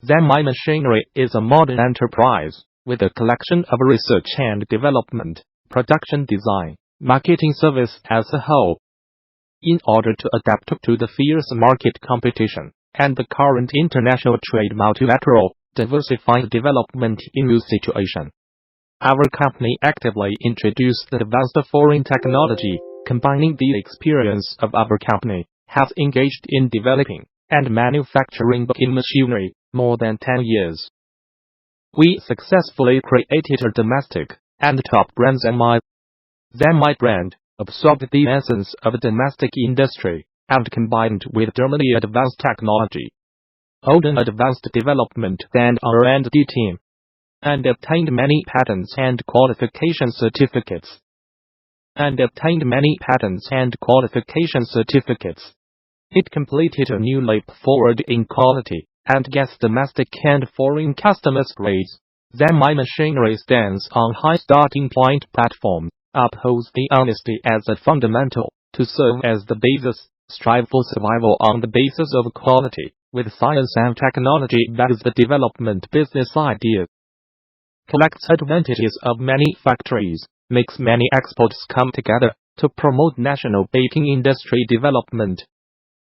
Zenmai Machinery is a modern enterprise with a collection of research and development, production design, marketing service as a whole. In order to adapt to the fierce market competition and the current international trade multilateral, diversified development in new situation, our company actively introduced the advanced foreign technology, combining the experience of our company, has engaged in developing and manufacturing in machinery more than 10 years. We successfully created a domestic and top brand Zenmai. Zenmai brand absorbed the essence of domestic industry and combined with Germany advanced technology, Odin advanced development and R&D team, and obtained many patents and qualification certificates. It completed a new leap forward in quality and gets domestic and foreign customers grades. Zenmai Machinery stands on high starting point platform, upholds the honesty as a fundamental, to serve as the basis, strive for survival on the basis of quality, with science and technology backs the development business idea. Collects advantages of many factories, makes many exports come together to promote national baking industry development.